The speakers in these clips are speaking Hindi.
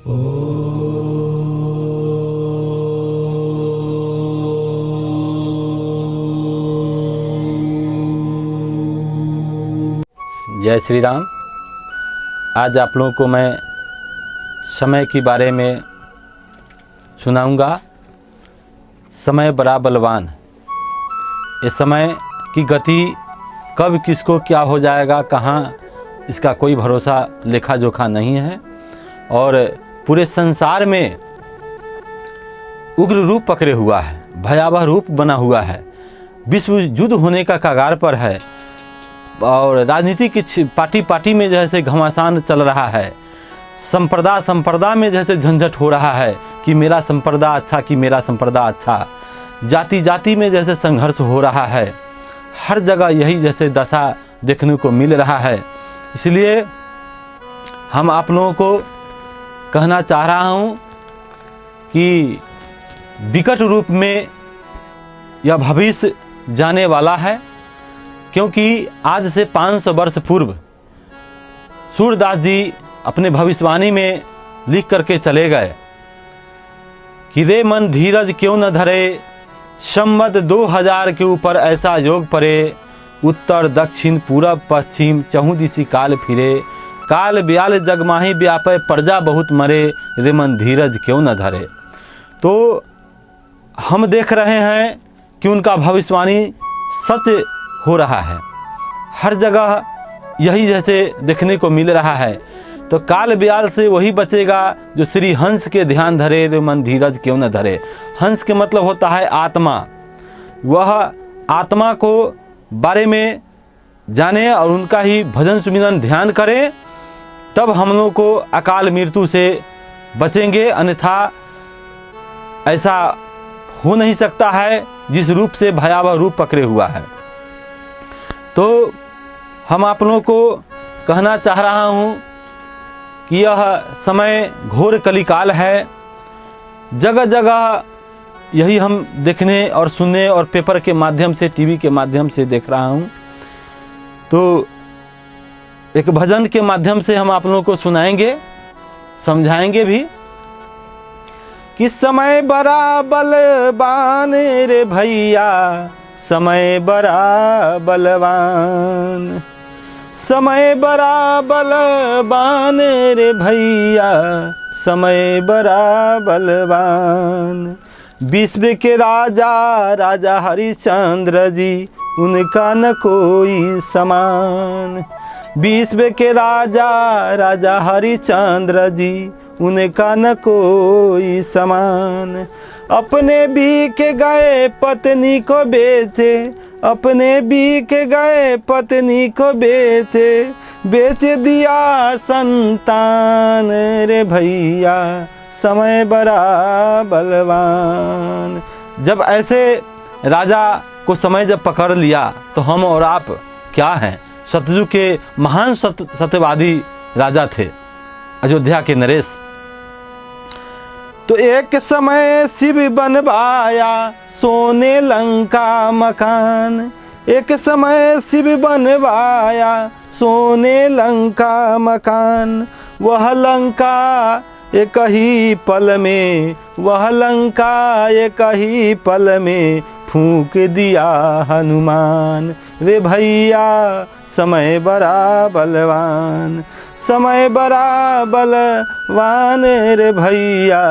जय श्री राम। आज आप लोगों को मैं समय के बारे में सुनाऊंगा। समय बड़ा बलवान। ये समय की गति कब किसको क्या हो जाएगा, कहाँ, इसका कोई भरोसा लेखा जोखा नहीं है। और पूरे संसार में उग्र रूप पकड़े हुआ है, भयावह रूप बना हुआ है, विश्व युद्ध होने का कगार पर है। और राजनीति की पार्टी में जैसे घमासान चल रहा है, संप्रदा में जैसे झंझट हो रहा है कि मेरा संप्रदा अच्छा कि मेरा संप्रदा अच्छा, जाति में जैसे संघर्ष हो रहा है। हर जगह यही जैसे दशा देखने को मिल रहा है। इसलिए हम आप लोगों को कहना चाह रहा हूँ कि विकट रूप में यह भविष्य जाने वाला है। क्योंकि आज से 500 वर्ष पूर्व सूरदास जी अपने भविष्यवाणी में लिख करके चले गए कि रे मन धीरज क्यों न धरे, संवत 2000 के ऊपर ऐसा योग परे, उत्तर दक्षिण पूरब पश्चिम चहुँ दिशि काल फिरे, काल ब्याल जगमाही व्यापे प्रजा बहुत मरे, रे मन धीरज क्यों न धरे। तो हम देख रहे हैं कि उनका भविष्यवाणी सच हो रहा है। हर जगह यही जैसे देखने को मिल रहा है। तो काल ब्याल से वही बचेगा जो श्री हंस के ध्यान धरे, रे मन धीरज क्यों न धरे। हंस के मतलब होता है आत्मा। वह आत्मा को बारे में जाने और उनका ही भजन सुमिरन ध्यान करें, तब हम लोग को अकाल मृत्यु से बचेंगे। अन्यथा ऐसा हो नहीं सकता है जिस रूप से भयावह रूप पकड़े हुआ है। तो हम आप लोगों को कहना चाह रहा हूँ कि यह समय घोर कलिकाल है। जगह जगह यही हम देखने और सुनने और पेपर के माध्यम से, टीवी के माध्यम से देख रहा हूँ। तो एक भजन के माध्यम से हम आप लोगों को सुनाएंगे, समझाएंगे भी कि समय बड़ा बलवान रे भैया, समय बड़ा बलवान, समय बड़ा बलवान रे भैया, समय बड़ा बलवान। विश्व के राजा हरिश्चंद्र जी, उनका न कोई समान। विश्व के राजा हरिश्चंद्र जी, उनका न कोई समान। अपने बिक गए पत्नी को बेचे, अपने बिक गए पत्नी को बेचे, बेच दिया संतान रे भैया, समय बड़ा बलवान। जब ऐसे राजा को समय जब पकड़ लिया तो हम और आप क्या हैं? सतयुग के महान सत्यवादी राजा थे अयोध्या के नरेश। तो एक समय शिव बनवाया सोने लंका मकान, एक समय शिव बनवाया सोने लंका मकान। वह लंका एक ही पल में, वह लंका एक ही पल में फूंक दिया हनुमान। रे भैया समय बड़ा बलवान, समय बड़ा बलवान रे भैया,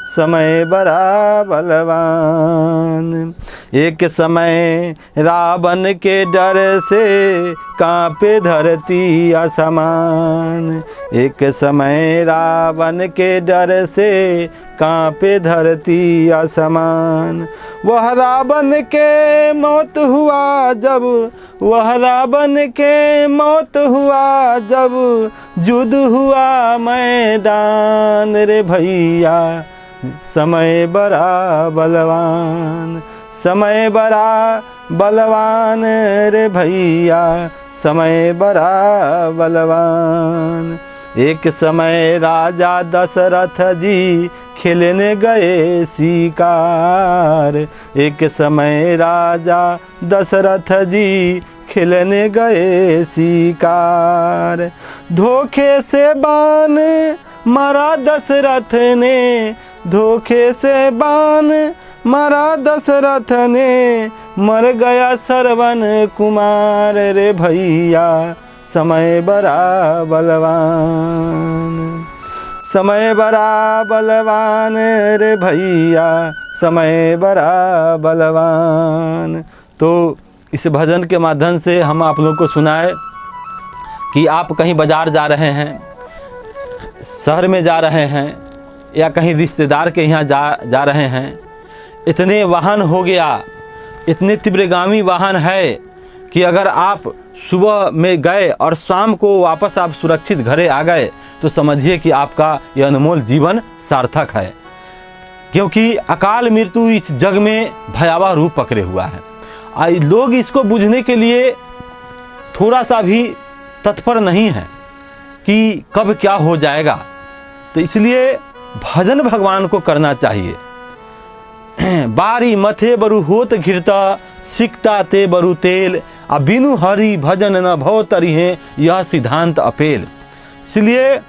समय बड़ा बलवान। एक समय रावण के डर से कांपे धरती आसमान, एक समय रावण के डर से कांपे धरती आसमान। वह रावण के मौत हुआ जब, वह रावण के मौत हुआ जब, युद्ध हुआ मैदान रे भैया, समय बड़ा बलवान, समय बड़ा बलवान रे भैया, समय बड़ा बलवान। एक समय राजा दशरथ जी खेलने गए शिकार, एक समय राजा दशरथ जी खेलने गए शिकार। धोखे से बाण मारा दशरथ ने धोखे से बाण, मारा दशरथ ने मर गया श्रवण कुमार रे भैया समय बड़ा बलवान, समय बड़ा बलवान रे भैया समय बड़ा बलवान। तो इस भजन के माध्यम से हम आप लोगों को सुनाए कि आप कहीं बाज़ार जा रहे हैं, शहर में जा रहे हैं या कहीं रिश्तेदार के यहाँ जा रहे हैं, इतने वाहन हो गया, इतने तीव्रगामी वाहन है कि अगर आप सुबह में गए और शाम को वापस आप सुरक्षित घरे आ गए तो समझिए कि आपका यह अनमोल जीवन सार्थक है, क्योंकि अकाल मृत्यु इस जग में भयावह रूप पकड़े हुआ है। लोग इसको बुझने के लिए थोड़ा सा भी तत्पर नहीं है कि कब क्या हो जाएगा। तो इसलिए भजन भगवान को करना चाहिए। बारी मथे बरु होत घिरता, सिकता ते बरु तेल, आ बिनु हरि भजन न भव तरिहे, यह सिद्धांत अपेल। इसलिए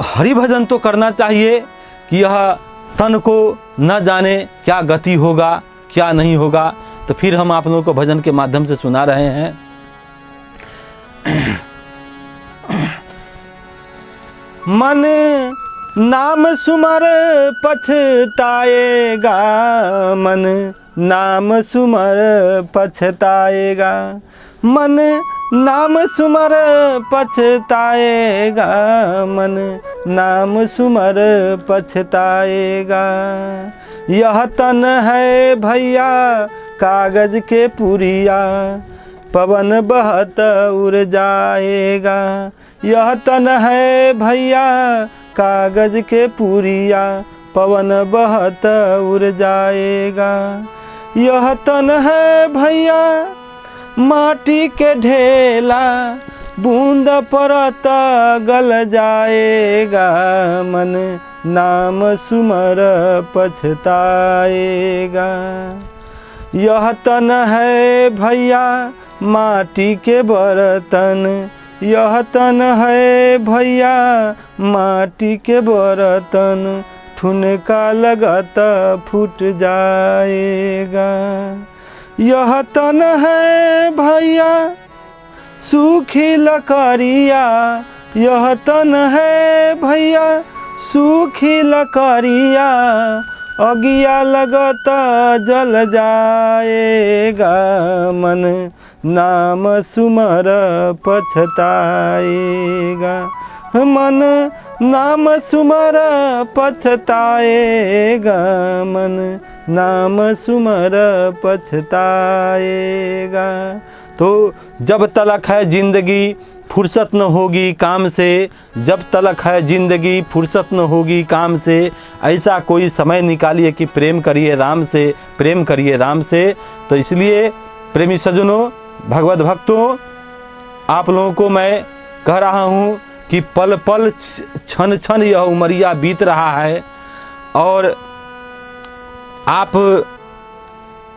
हरि भजन तो करना चाहिए कि यह तन को न जाने क्या गति होगा क्या नहीं होगा। तो फिर हम आप लोगों को भजन के माध्यम से सुना रहे हैं। मन नाम सुमर पछताएगा, मन नाम सुमर पछताएगा, मन नाम सुमर पछताएगा, मन नाम सुमर पछताएगा। यह तन है भैया कागज के पुरिया, पवन बहत उड़ जाएगा। यह तन है भैया कागज के पुरिया, पवन बहत उड़ जाएगा। यह तन है भैया माटी के ढेला, बूंद परत गल जाएगा, मन नाम सुमर पछताएगा। यह तन है भैया माटी के बर्तन, यह तन है भैया माटी के बर्तन, ठुनका लगत फूट जाएगा। यह तन है भैया सूखी लकड़िया, यह तन है भैया सूखी लकड़िया, अगिया लगत जल जाएगा, मन नाम सुमर पछताएगा, मन नाम सुमर पछताएगा, मन नाम सुमर पछताएगा। तो जब तलक है जिंदगी फुर्सत न होगी काम से, जब तलक है जिंदगी फुर्सत न होगी काम से, ऐसा कोई समय निकालिए कि प्रेम करिए राम से, प्रेम करिए राम से। तो इसलिए प्रेमी सज्जनों, भगवत भक्तों, आप लोगों को मैं कह रहा हूँ कि पल पल क्षण क्षण यह उमरिया बीत रहा है, और आप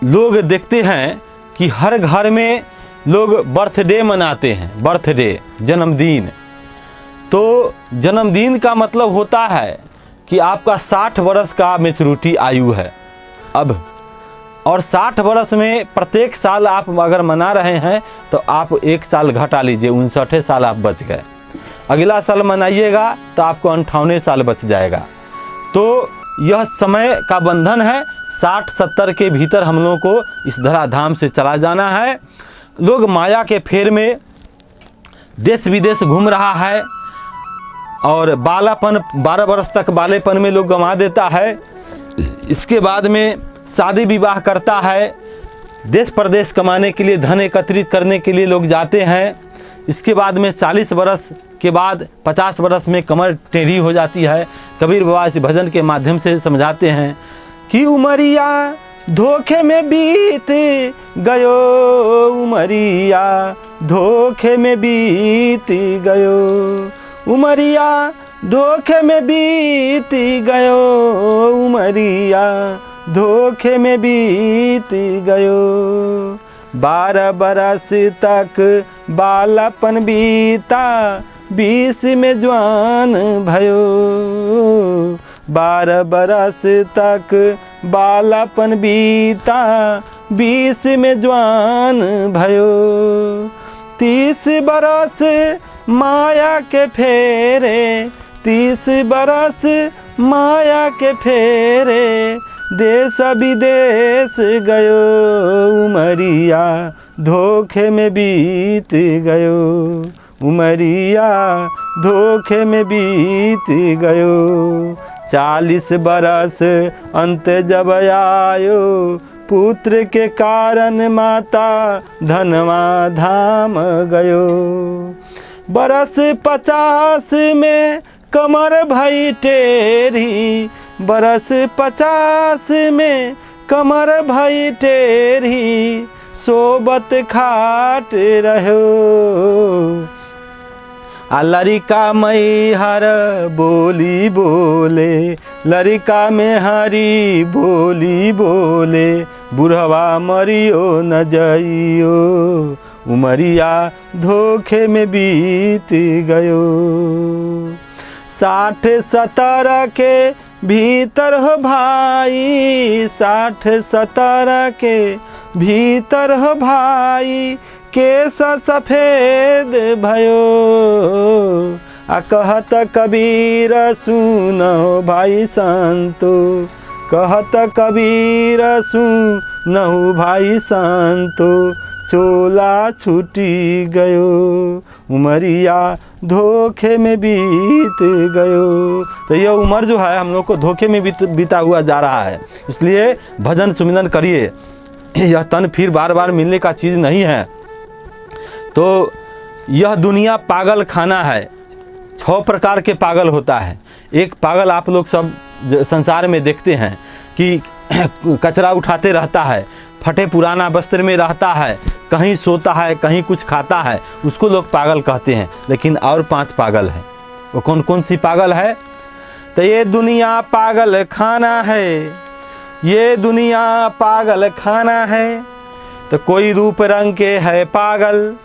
लोग देखते हैं कि हर घर में लोग बर्थडे मनाते हैं, बर्थडे जन्मदिन। तो जन्मदिन का मतलब होता है कि आपका 60 वर्ष का मैच्योरिटी आयु है अब, और 60 वर्ष में प्रत्येक साल आप अगर मना रहे हैं तो आप एक साल घटा लीजिए, 59 साल आप बच गए। अगला साल मनाइएगा तो आपको 58 साल बच जाएगा। तो यह समय का बंधन है, 60-70 के भीतर हम लोगों को इस धराधाम से चला जाना है। लोग माया के फेर में देश विदेश घूम रहा है, और बालापन 12 वर्ष तक बालेपन में लोग गंवा देता है। इसके बाद में शादी विवाह करता है, देश प्रदेश कमाने के लिए, धन एकत्रित करने के लिए लोग जाते हैं। इसके बाद में 40 वर्ष के बाद 50 वर्ष में कमर टेढ़ी हो जाती है। कबीर बाबा इस भजन के माध्यम से समझाते हैं कि उमरिया धोखे में बीत गयो, उमरिया धोखे में बीत गयो, उमरिया धोखे में बीत गयो, उमरिया धोखे में बीत गयो। 12 बरस तक बालापन बीता, 20 में जवान भयो, 12 बरस तक बालापन बीता, 20 में जवान भयो, 30 बरस माया के फेरे, 30 बरस माया के फेरे, देश विदेश गयो, उमरिया धोखे में बीत गयो, उमरिया धोखे में बीत गयो। 40 बरस अंत जब आयो, पुत्र के कारण माता धनवा धाम गयो। बरस 50 में कमर भई टेढ़ी, बरस 50 में कमर भई टेढ़ी, सोबत खाट रहो। आ लड़िका मई हर बोली बोले, लड़िका में हरी बोली बोले, बुढ़वा मरियो न जाइयो, उमरिया धोखे में बीत गयो। 60-70 के भीतर हो भाई, 60-70 के भीतर हो भाई, केस सफेद भयो। आ कहत कबीर सुनो भाई संतो, कहत कबीर सुनो भाई संतो, चोला छूटी गयो, उमरिया धोखे में बीत गयो। तो यह उम्र जो है हम लोग को धोखे में बीता हुआ जा रहा है, इसलिए भजन सुमिरन करिए। यह तन फिर बार बार मिलने का चीज़ नहीं है। तो यह दुनिया पागल खाना है। 6 प्रकार के पागल होता है। एक पागल आप लोग सब संसार में देखते हैं कि कचरा उठाते रहता है, फटे पुराना वस्त्र में रहता है, कहीं सोता है, कहीं कुछ खाता है, उसको लोग पागल कहते हैं। लेकिन और 5 पागल हैं। वो कौन कौन सी पागल है? तो ये दुनिया पागल खाना है, ये दुनिया पागल खाना है। तो कोई रूप रंग के है पागल,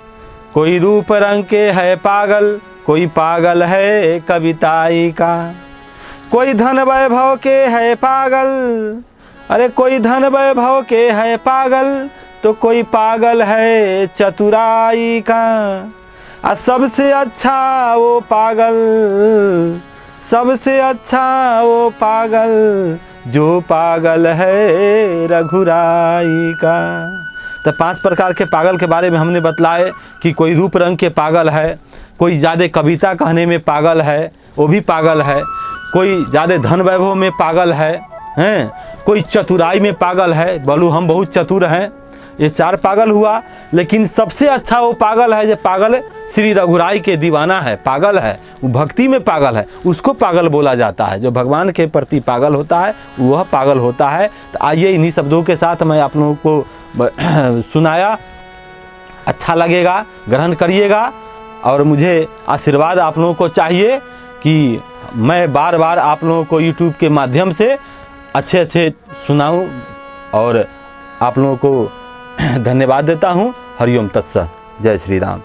कोई रूप रंग के है पागल, कोई पागल है कविताई का, कोई धन वैभव के है पागल, अरे कोई धन वैभव के है पागल, तो कोई पागल है चतुराई का। आ सबसे अच्छा वो पागल, सबसे अच्छा वो पागल, जो पागल है रघुराई का। तो 5 प्रकार के पागल के बारे में हमने बतलाए कि कोई रूप रंग के पागल है, कोई ज़्यादा कविता कहने में पागल है, वो भी पागल है, कोई ज़्यादा धन वैभव में पागल है, हैं, कोई चतुराई में पागल है, बोलू हम बहुत चतुर हैं। ये 4 पागल हुआ। लेकिन सबसे अच्छा वो पागल है जो पागल श्री रघुराई के दीवाना है, पागल है, वो भक्ति में पागल है, उसको पागल बोला जाता है। जो भगवान के प्रति पागल होता है वह पागल होता है। तो आइए इन्हीं शब्दों के साथ मैं आप लोगों को सुनाया, अच्छा लगेगा, ग्रहण करिएगा। और मुझे आशीर्वाद आप लोगों को चाहिए कि मैं बार बार आप लोगों को YouTube के माध्यम से अच्छे सुनाऊं। और आप लोगों को धन्यवाद देता हूं। हरिओम तत्सत। जय श्री राम।